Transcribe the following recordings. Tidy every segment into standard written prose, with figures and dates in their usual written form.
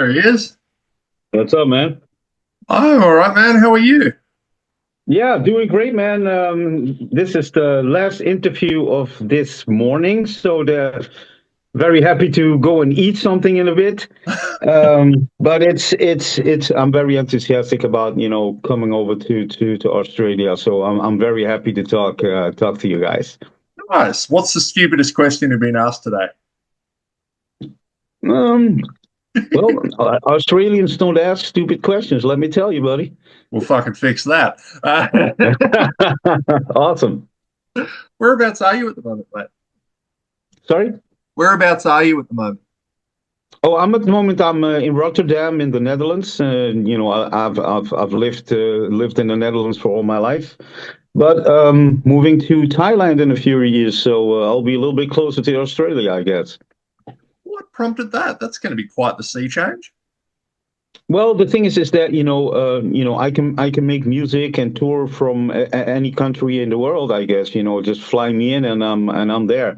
There he is. What's up, man? I'm all right, man. How are you? Yeah, doing great, man. This is the last interview of this morning, so very happy to go and eat something in a bit. But it's. I'm very enthusiastic about coming over to Australia, so I'm very happy to talk to you guys. Nice. What's the stupidest question you've been asked today? Um, well, Australians don't ask stupid questions. Let me tell you, buddy. We'll fucking fix that. Awesome. Whereabouts are you at the moment, mate? Sorry. Whereabouts are you at the moment? Oh, I'm at the moment. I'm in Rotterdam, in the Netherlands. I've lived in the Netherlands for all my life, but moving to Thailand in a few years, so I'll be a little bit closer to Australia, I guess. What prompted that? That's going to be quite the sea change. Well, the thing is that I can make music and tour from any country in the world. I guess just fly me in and I'm there.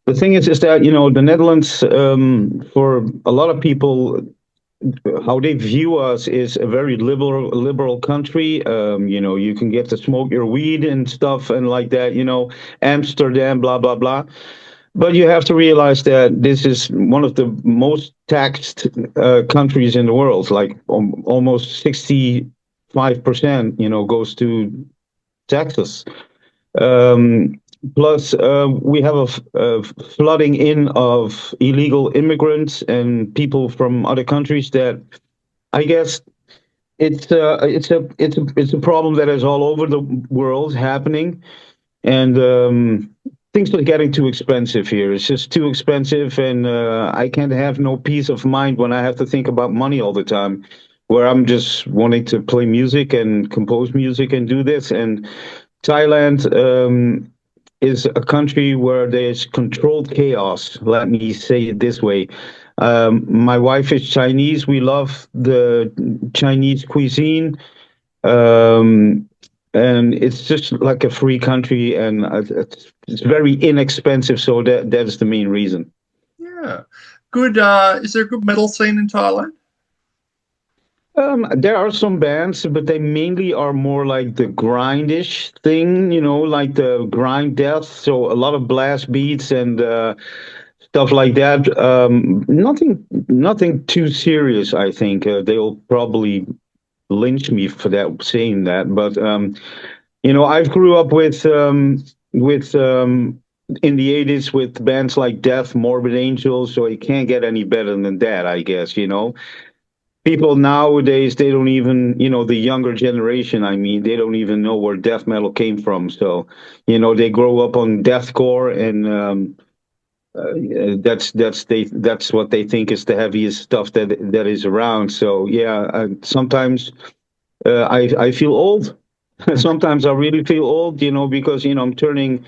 The thing is that the Netherlands, for a lot of people, how they view us is a very liberal country. You can get to smoke your weed and stuff and like that. Amsterdam, blah blah blah. But you have to realize that this is one of the most taxed countries in the world. Like almost 65%, goes to taxes. Um, Plus, we have a flooding in of illegal immigrants and people from other countries that I guess it's a problem that is all over the world happening, and things are getting too expensive here. It's just too expensive, and I can't have no peace of mind when I have to think about money all the time. Where I'm just wanting to play music and compose music and do this, and Thailand is a country where there's controlled chaos. Let me say it this way. My wife is Chinese. We love the Chinese cuisine. Um, and it's just like a free country, and it's very inexpensive. So that's the main reason. Yeah. Good. Is there a good metal scene in Thailand? There are some bands, but they mainly are more like the grindish thing, like the grind death. So a lot of blast beats and stuff like that. Nothing too serious. I think they'll probably lynch me for that saying that. But I've grew up with in the 80s with bands like Death, Morbid Angel, so it can't get any better than that, I guess. People nowadays, they don't even, the younger generation, I mean, they don't even know where death metal came from. So they grow up on deathcore, and that's what they think is the heaviest stuff that is around. So yeah, sometimes I feel old. Sometimes I really feel old, because I'm turning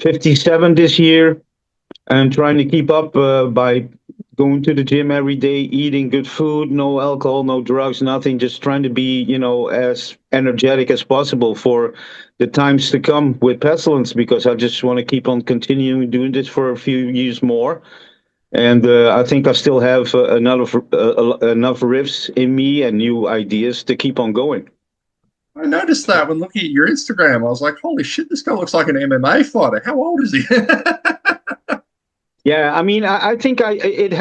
57 this year and trying to keep up by going to the gym every day, eating good food, no alcohol, no drugs, nothing, just trying to be, as energetic as possible for the times to come with Pestilence, because I just want to keep on continuing doing this for a few years more. And I think I still have enough riffs in me and new ideas to keep on going. I noticed that when looking at your Instagram. I was like, holy shit, this guy looks like an MMA fighter. How old is he? Yeah, I mean, I think it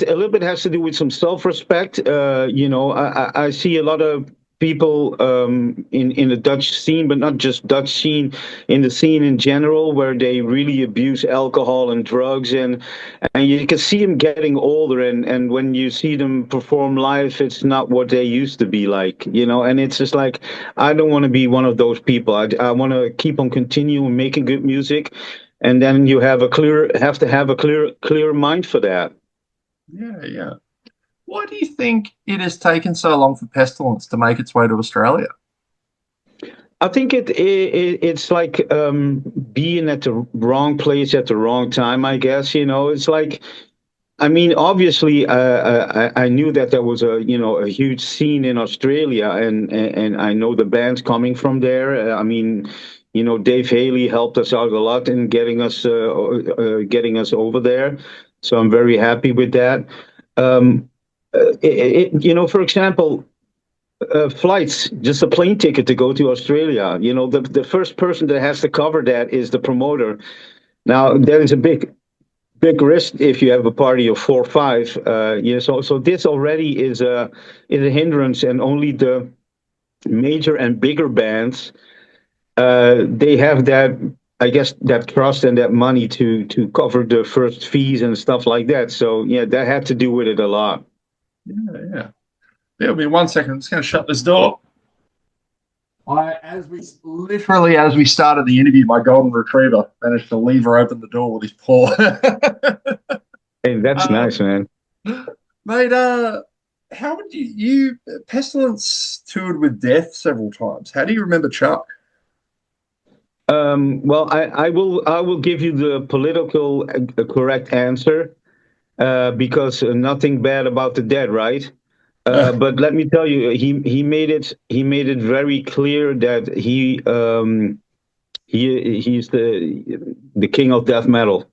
a little bit has to do with some self-respect. I see a lot of people in the Dutch scene, but not just Dutch scene, in the scene in general, where they really abuse alcohol and drugs, and you can see them getting older, and when you see them perform live, it's not what they used to be like, and it's just like I don't want to be one of those people. I want to keep on continuing making good music, and then you have to have a clear mind for that. Yeah, yeah. Why do you think it has taken so long for Pestilence to make its way to Australia? I think it's like being at the wrong place at the wrong time, I guess. It's like, I mean, obviously, I knew that there was a huge scene in Australia, and I know the bands coming from there. I mean, Dave Haley helped us out a lot in getting us over there, so I'm very happy with that. Um, for example, flights, just a plane ticket to go to Australia. The first person that has to cover that is the promoter. Now, there is a big risk if you have a party of 4 or 5. So this already is a hindrance, and only the major and bigger bands they have that, I guess, that trust and that money to cover the first fees and stuff like that. So yeah, that had to do with it a lot. Yeah, yeah. Bear with me 1 second. I'm just going to shut this door. As we started the interview, my golden retriever managed to lever open the door with his paw. Hey, that's nice, man. Mate, how would you Pestilence toured with Death several times? How do you remember Chuck? Well, I will give you the political correct answer, because nothing bad about the dead, right? But let me tell you, he made it very clear that he's the king of death metal.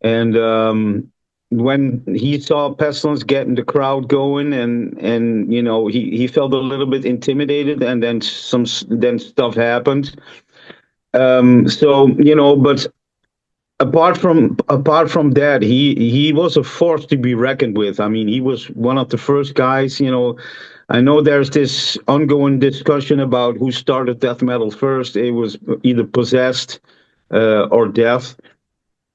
And when he saw Pestilence getting the crowd going, and he felt a little bit intimidated, and then stuff happened. But apart from that, he was a force to be reckoned with. I mean, he was one of the first guys. I know there's this ongoing discussion about who started death metal first. It was either Possessed or Death,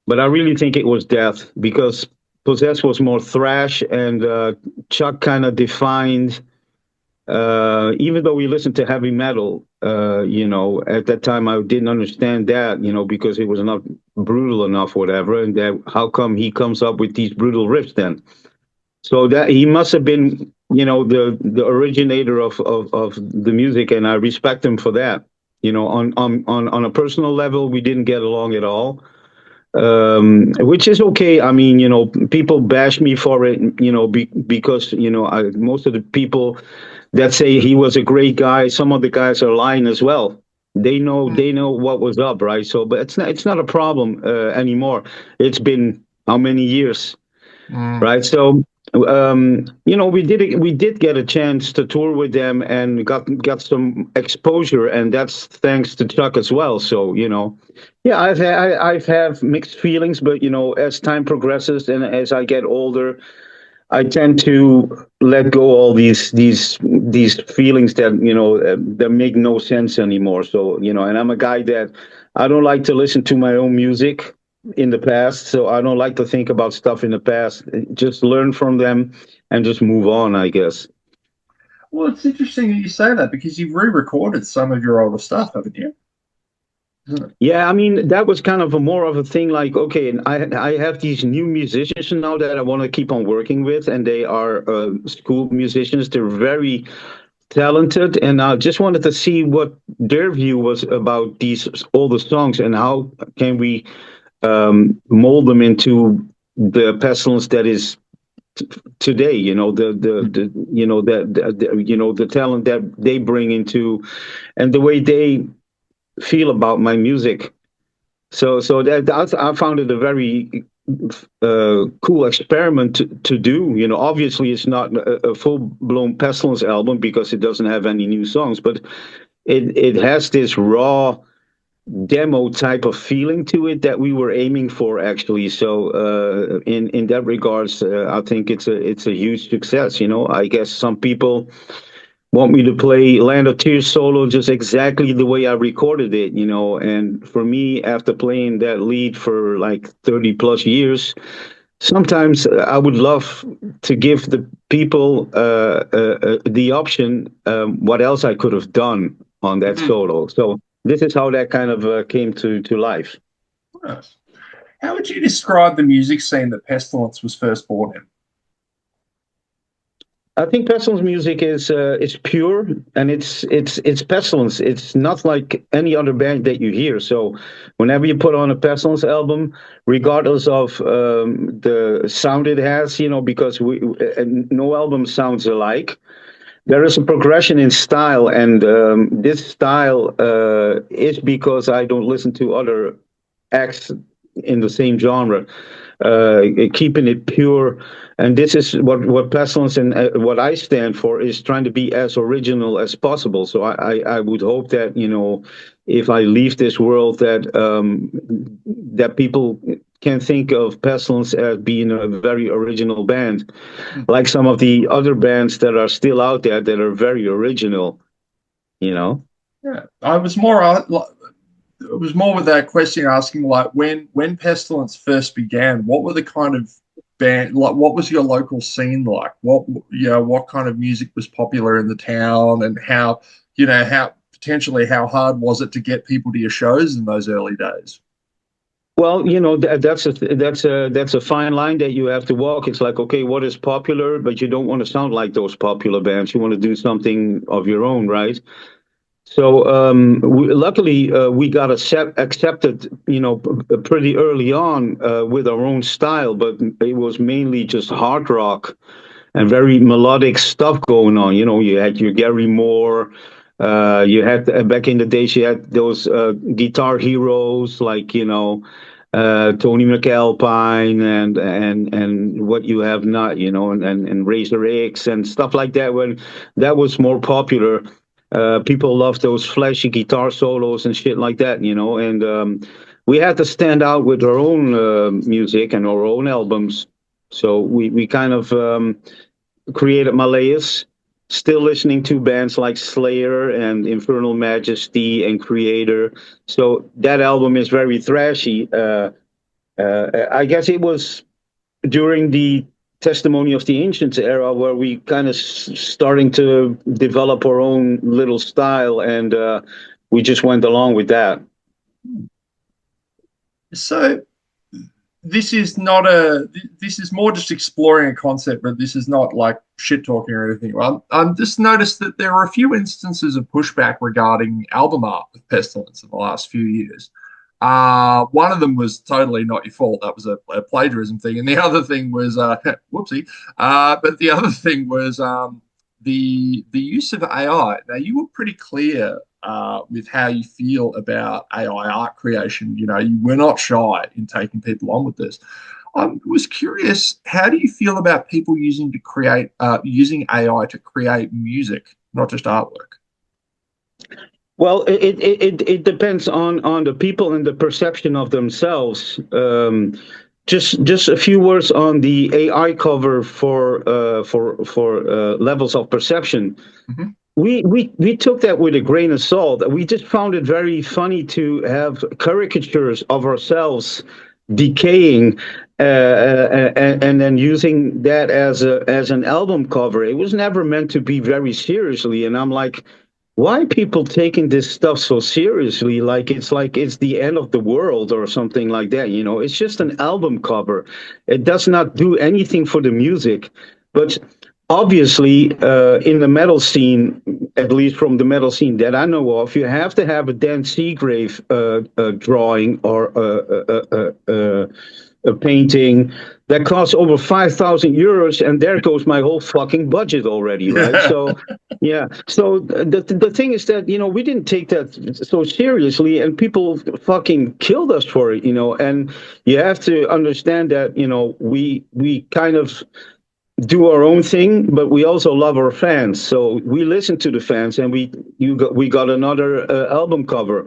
but I really think it was Death, because Possessed was more thrash, and Chuck kind of defined. Even though we listened to heavy metal, at that time I didn't understand that, because it was not brutal enough, whatever. And that, how come he comes up with these brutal riffs then? So that he must have been, the originator of the music, and I respect him for that. On a personal level, we didn't get along at all, which is okay. I mean, people bash me for it, because most of the people that say he was a great guy, some of the guys are lying as well. They know what was up, right? So, but it's not a problem anymore. It's been how many years, right? So, we did get a chance to tour with them and got some exposure, and that's thanks to Chuck as well. So, yeah, I've have mixed feelings, but as time progresses and as I get older, I tend to let go all these feelings that make no sense anymore. So, and I'm a guy that I don't like to listen to my own music in the past, so I don't like to think about stuff in the past. Just learn from them and just move on, I guess. Well, it's interesting that you say that because you've re-recorded some of your older stuff, haven't you? Yeah, I mean, that was kind of a more of a thing like, okay, and I have these new musicians now that I want to keep on working with, and they are school musicians. They're very talented, and I just wanted to see what their view was about these older songs, and how can we mold them into the Pestilence that is today. The talent that they bring into, and the way they feel about my music. So that I found it a very cool experiment to do. Obviously it's not a full-blown Pestilence album because it doesn't have any new songs, but it has this raw demo type of feeling to it that we were aiming for, actually. So in that regards, I think it's a huge success. I guess some people want me to play Land of Tears solo just exactly the way I recorded it, and for me, after playing that lead for like 30 plus years, sometimes I would love to give the people the option, what else I could have done on that solo. So this is how that kind of came to life. Nice. How would you describe the music scene that Pestilence was first born in? I think Pestilence music is pure, and it's Pestilence. It's not like any other band that you hear. So whenever you put on a Pestilence album, regardless of the sound it has, because no album sounds alike. There is a progression in style, and this style is because I don't listen to other acts in the same genre, keeping it pure. And this is what Pestilence and what I stand for, is trying to be as original as possible. So I would hope that, if I leave this world, that people can think of Pestilence as being a very original band, like some of the other bands that are still out there that are very original. Yeah, I was more it was more with that question asking like when Pestilence first began, what were the kind of band, like what was your local scene like? What kind of music was popular in the town, and how potentially how hard was it to get people to your shows in those early days? Well, that's a fine line that you have to walk. It's like, okay, what is popular, but you don't want to sound like those popular bands. You want to do something of your own, right? So luckily, we got accepted, pretty early on with our own style, but it was mainly just hard rock and very melodic stuff going on. You had your Gary Moore. You had back in the days, you had those guitar heroes like Tony McAlpine and what you have not, and Razor X and stuff like that. When that was more popular, people loved those flashy guitar solos and shit like that, and we had to stand out with our own music and our own albums. So we kind of created Malleus, still listening to bands like Slayer and Infernal Majesty and Creator. So that album is very thrashy. I guess it was during the Testimony of the Ancients era where we kind of starting to develop our own little style, and we just went along with that. So this is more just exploring a concept, but this is not like shit talking or anything. I'm just noticed that there are a few instances of pushback regarding album art with Pestilence in the last few years. One of them was totally not your fault. That was a plagiarism thing. And the other thing was, whoopsie. But the other thing was the use of AI. Now, you were pretty clear with how you feel about AI art creation. You were not shy in taking people on with this. I was curious, how do you feel about people using AI to create music, not just artwork? Well, it depends on the people and the perception of themselves. Just a few words on the AI cover for levels of perception. Mm-hmm. We took that with a grain of salt. We just found it very funny to have caricatures of ourselves decaying, and then using that as an album cover. It was never meant to be very seriously, and I'm like, why people taking this stuff so seriously? Like it's the end of the world or something like that. It's just an album cover. It does not do anything for the music. But obviously, in the metal scene, at least from the metal scene that I know of, you have to have a Dan Seagrave drawing or a painting that costs over 5,000 euros, and there goes my whole fucking budget already, right? So, yeah. So the thing is that we didn't take that so seriously, and people fucking killed us for it, And you have to understand that we kind of do our own thing, but we also love our fans. So we listen to the fans, and we got another album cover.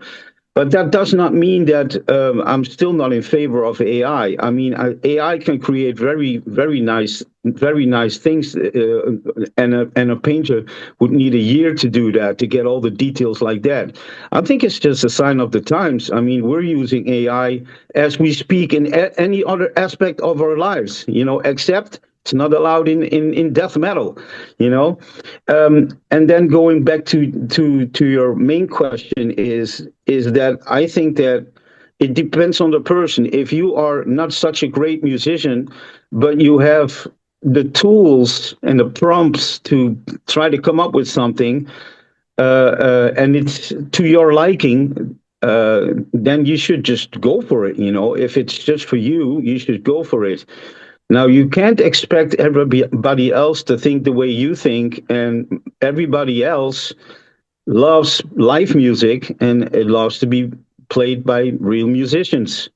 But that does not mean that I'm still not in favor of AI. I mean, AI can create very, very nice things, and a painter would need a year to do that, to get all the details like that. I think it's just a sign of the times. I mean, we're using AI as we speak in any other aspect of our lives, except it's not allowed in death metal, and then going back to your main question is that I think that it depends on the person. If you are not such a great musician, but you have the tools and the prompts to try to come up with something, and it's to your liking, then you should just go for it. If it's just for you, you should go for it. Now, you can't expect everybody else to think the way you think, and everybody else loves live music, and it loves to be played by real musicians.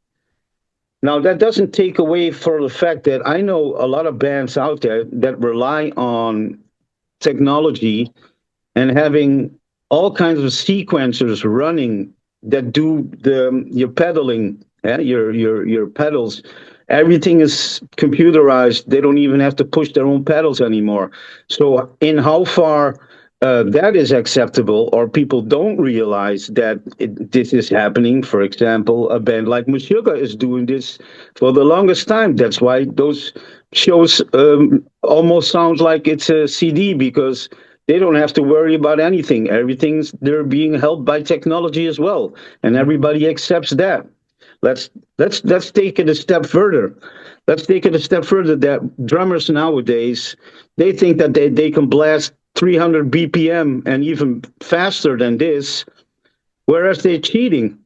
Now, that doesn't take away for the fact that I know a lot of bands out there that rely on technology and having all kinds of sequencers running that do your pedaling, your pedals. Everything is computerized. They don't even have to push their own pedals anymore. So, in how far that is acceptable, or people don't realize that this is happening. For example, a band like Meshuggah is doing this for the longest time. That's why those shows almost sound like it's a CD, because they don't have to worry about anything. Everything's they're being helped by technology as well, and everybody accepts that. Let's let's take it a step further. Let's take it a step further. That drummers nowadays, they think that they can blast 300 BPM and even faster than this, whereas they're cheating.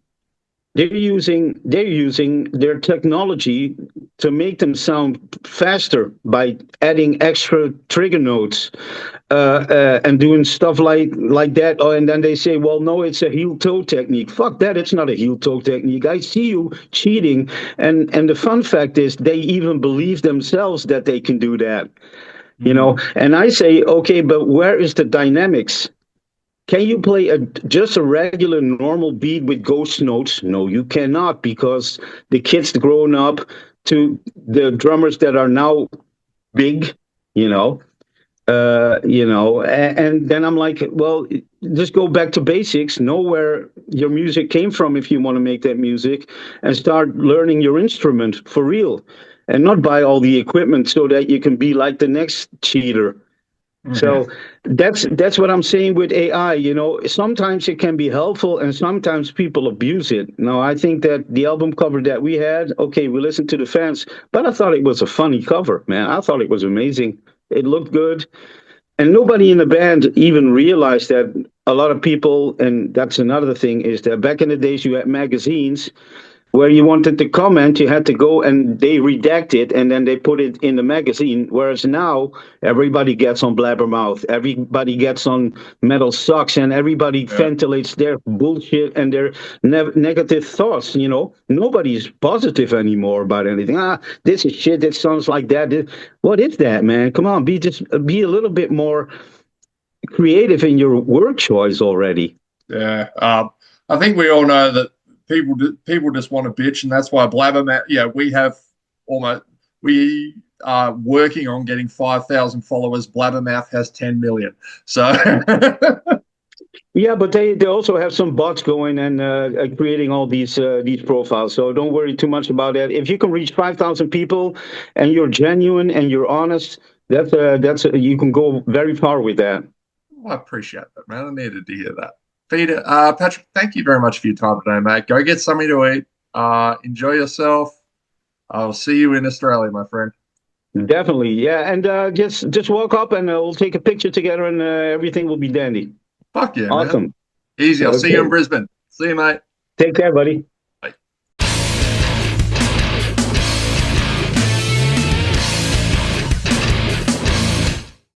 They're using their technology to make them sound faster by adding extra trigger notes and doing stuff like that. Oh, and then they say, well, no, it's a heel toe technique. Fuck that! It's not a heel toe technique. I see you cheating, and the fun fact is they even believe themselves that they can do that. You know, and I say, okay, but where is the dynamics? Can you play just a regular normal beat with ghost notes? No, you cannot, because the kids grown up to the drummers that are now big, and then I'm like, well, just go back to basics, know where your music came from if you want to make that music, and start learning your instrument for real, and not buy all the equipment so that you can be like the next cheater. So that's what I'm saying with AI. Sometimes it can be helpful, and sometimes people abuse it. Now, I think that the album cover that we had, okay, we listened to the fans, but I thought it was a funny cover, man. I thought it was amazing. It looked good, and nobody in the band even realized that. A lot of people, and that's another thing, is that back in the days you had magazines where you wanted to comment, you had to go and they redact it and then they put it in the magazine. Whereas now everybody gets on Blabbermouth, everybody gets on Metal Sucks, and everybody ventilates their bullshit and their negative thoughts. Nobody's positive anymore about anything. This is shit. That sounds like that. What is that, man? Come on, be a little bit more creative in your word choice already. Yeah, I think we all know that people just want to bitch, and that's why Blabbermouth. Yeah, we are working on getting 5,000 followers. Blabbermouth has 10 million. So yeah, but they also have some bots going and creating all these profiles. So don't worry too much about that. If you can reach 5,000 people and you're genuine and you're honest, that's you can go very far with that. I appreciate that, man. I needed to hear that. Peter, Patrick, thank you very much for your time today, mate. Go get something to eat. Enjoy yourself. I'll see you in Australia, my friend. Definitely, yeah. And just walk up and we'll take a picture together, and everything will be dandy. Fuck yeah, awesome. Man. Easy. I'll see you in Brisbane. See you, mate. Take care, buddy.